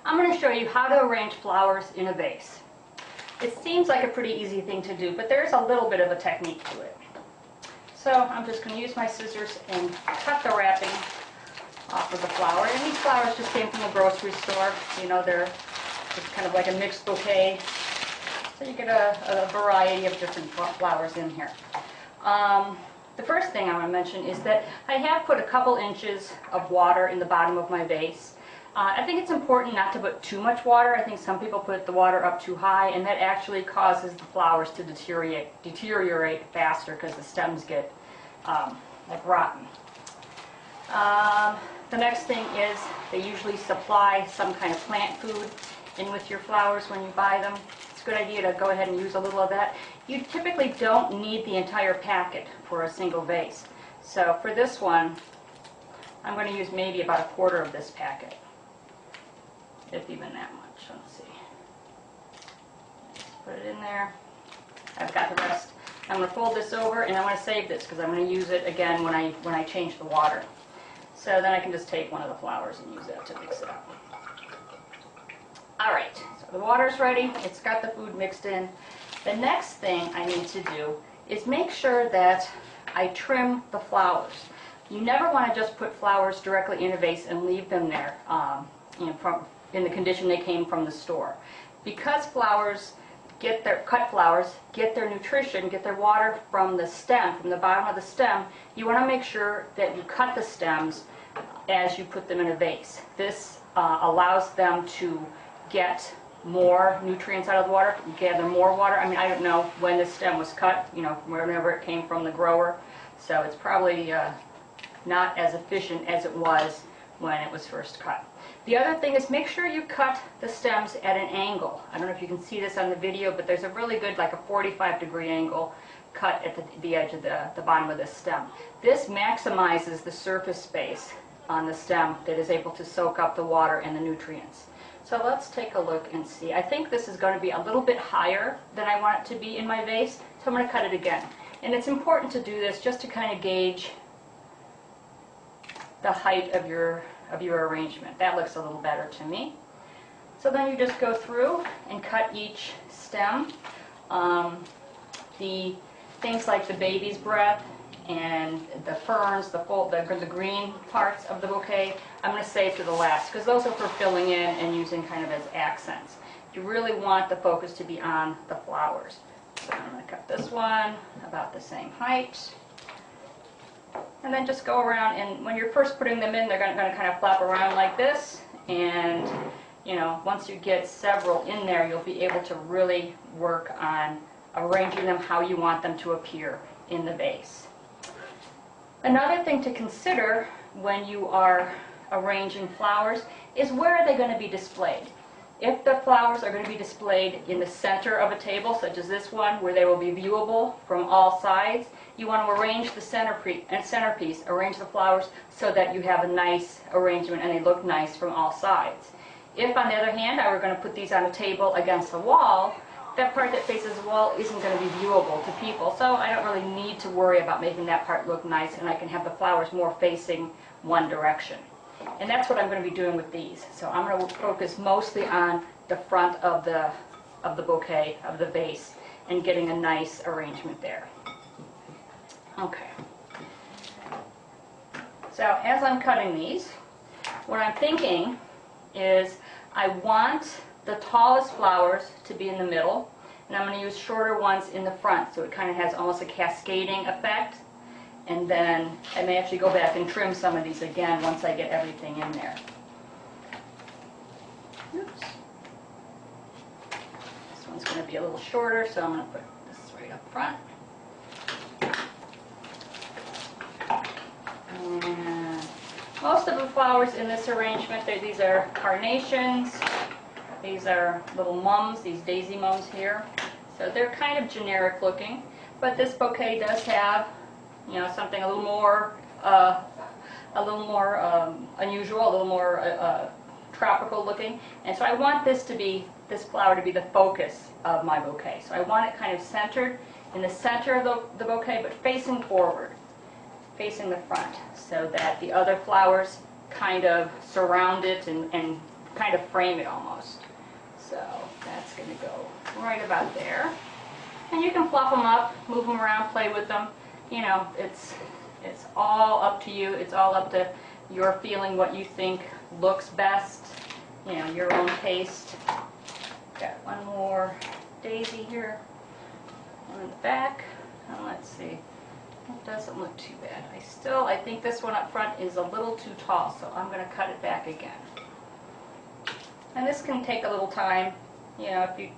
I'm going to show you how to arrange flowers in a vase. It seems like a pretty easy thing to do, but there's a little bit of a technique to it. So I'm just going to use my scissors and cut the wrapping off of the flower. And these flowers just came from the grocery store. You know, they're just kind of like a mixed bouquet. So you get a variety of different flowers in here. The first thing I want to mention is that I have put a couple inches of water in the bottom of my vase. I think it's important not to put too much water. I think some people put the water up too high, and that actually causes the flowers to deteriorate faster because the stems get like rotten. The next thing is they usually supply some kind of plant food in with your flowers when you buy them. It's a good idea to go ahead and use a little of that. You typically don't need the entire packet for a single vase. So for this one, I'm going to use maybe about a quarter of this packet, if even that much. Let's see. Just put it in there. I've got the rest. I'm going to fold this over, and I want to save this because I'm going to use it again when I change the water. So then I can just take one of the flowers and use that to mix it up. All right, so the water's ready. It's got the food mixed in. The next thing I need to do is make sure that I trim the flowers. You never want to just put flowers directly in a vase and leave them there, in the condition they came from the store. Because flowers cut flowers get their nutrition, get their water from the stem, from the bottom of the stem, you want to make sure that you cut the stems as you put them in a vase. This allows them to get more nutrients out of the water, gather more water. I mean, I don't know when the stem was cut, whenever it came from the grower, so it's probably not as efficient as it was when it was first cut. The other thing is make sure you cut the stems at an angle. I don't know if you can see this on the video, but there's a really good, like a 45-degree angle cut at the edge of the bottom of the stem. This maximizes the surface space on the stem that is able to soak up the water and the nutrients. So let's take a look and see. I think this is going to be a little bit higher than I want it to be in my vase, so I'm going to cut it again. And it's important to do this just to kind of gauge the height of your arrangement. That looks a little better to me. So then you just go through and cut each stem. The things like the baby's breath and the ferns, the green parts of the bouquet, I'm going to save to the last because those are for filling in and using kind of as accents. You really want the focus to be on the flowers. So I'm going to cut this one about the same height. And then just go around, and when you're first putting them in, they're going to kind of flap around like this. And, once you get several in there, you'll be able to really work on arranging them how you want them to appear in the vase. Another thing to consider when you are arranging flowers is where are they going to be displayed. If the flowers are going to be displayed in the center of a table, such as this one, where they will be viewable from all sides, you want to arrange the centerpiece, arrange the flowers so that you have a nice arrangement and they look nice from all sides. If, on the other hand, I were going to put these on a table against the wall, that part that faces the wall isn't going to be viewable to people, so I don't really need to worry about making that part look nice, and I can have the flowers more facing one direction. And that's what I'm going to be doing with these. So I'm going to focus mostly on the front of the bouquet, of the vase, and getting a nice arrangement there. Okay. So as I'm cutting these, what I'm thinking is I want the tallest flowers to be in the middle, and I'm going to use shorter ones in the front, so it kind of has almost a cascading effect. And then I may actually go back and trim some of these again once I get everything in there. Oops. This one's going to be a little shorter, so I'm going to put this right up front. And most of the flowers in this arrangement, these are carnations. These are little mums, these daisy mums here. So they're kind of generic looking, but this bouquet does have something a little more unusual, a little more tropical looking. And so I want this flower to be the focus of my bouquet. So I want it kind of centered in the center of the bouquet, but facing forward, facing the front, so that the other flowers kind of surround it and kind of frame it almost. So that's going to go right about there. And you can fluff them up, move them around, play with them. You know, it's all up to you. It's all up to your feeling, what you think looks best, you know, your own taste. Got one more daisy here, one in the back. And let's see, it doesn't look too bad. I think this one up front is a little too tall, so I'm going to cut it back again. And this can take a little time, you know, if you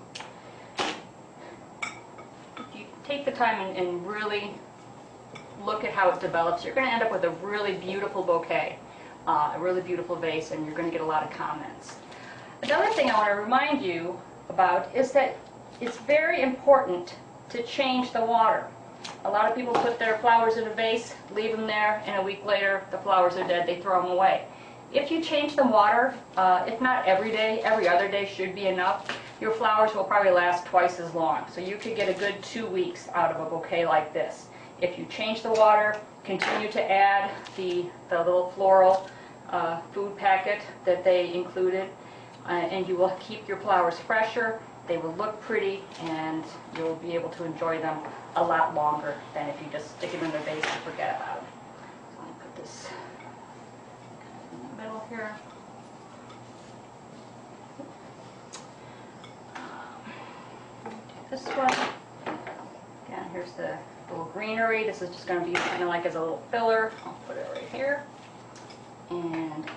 take the time and really look at how it develops, you're going to end up with a really beautiful bouquet, a really beautiful vase, and you're going to get a lot of comments. Another thing I want to remind you about is that it's very important to change the water. A lot of people put their flowers in a vase, leave them there, and a week later the flowers are dead, they throw them away. If you change the water, if not every day, every other day should be enough, your flowers will probably last twice as long. So you could get a good 2 weeks out of a bouquet like this. If you change the water, continue to add the little floral food packet that they included, and you will keep your flowers fresher, they will look pretty, and you'll be able to enjoy them a lot longer than if you just stick them in the vase and forget about them. So I'm going to put this in the middle here. This one, again, here's the little greenery. This is just going to be kind of like as a little filler. I'll put it right here. And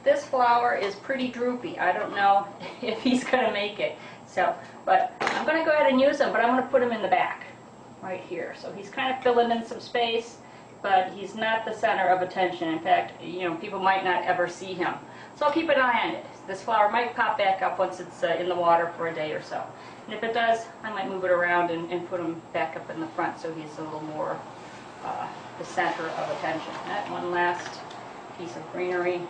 this flower is pretty droopy. I don't know if he's going to make it. So, but I'm going to go ahead and use him, but I'm going to put him in the back, right here. So he's kind of filling in some space, but he's not the center of attention. In fact, you know, people might not ever see him. So I'll keep an eye on it. This flower might pop back up once it's in the water for a day or so. And if it does, I might move it around and put him back up in the front so he's a little more the center of attention. That one last piece of greenery.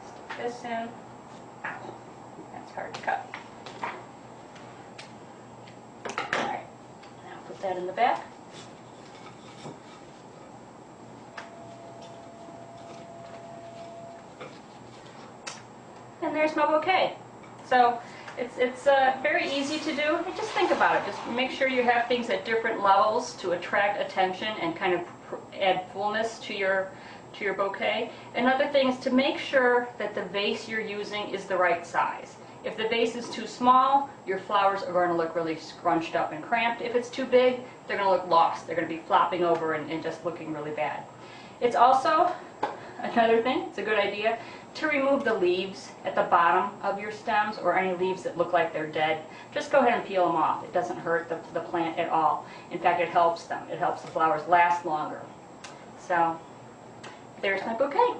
Stick this in. That's hard to cut. Alright, now put that in the back. And there's my bouquet. So it's very easy to do. Just think about it. Just make sure you have things at different levels to attract attention and kind of add fullness to your bouquet. Another thing is to make sure that the vase you're using is the right size. If the vase is too small, your flowers are going to look really scrunched up and cramped. If it's too big, they're going to look lost. They're going to be flopping over and just looking really bad. It's also another thing, it's a good idea, to remove the leaves at the bottom of your stems or any leaves that look like they're dead. Just go ahead and peel them off. It doesn't hurt the plant at all. In fact, it helps them. It helps the flowers last longer. So, there's my bouquet.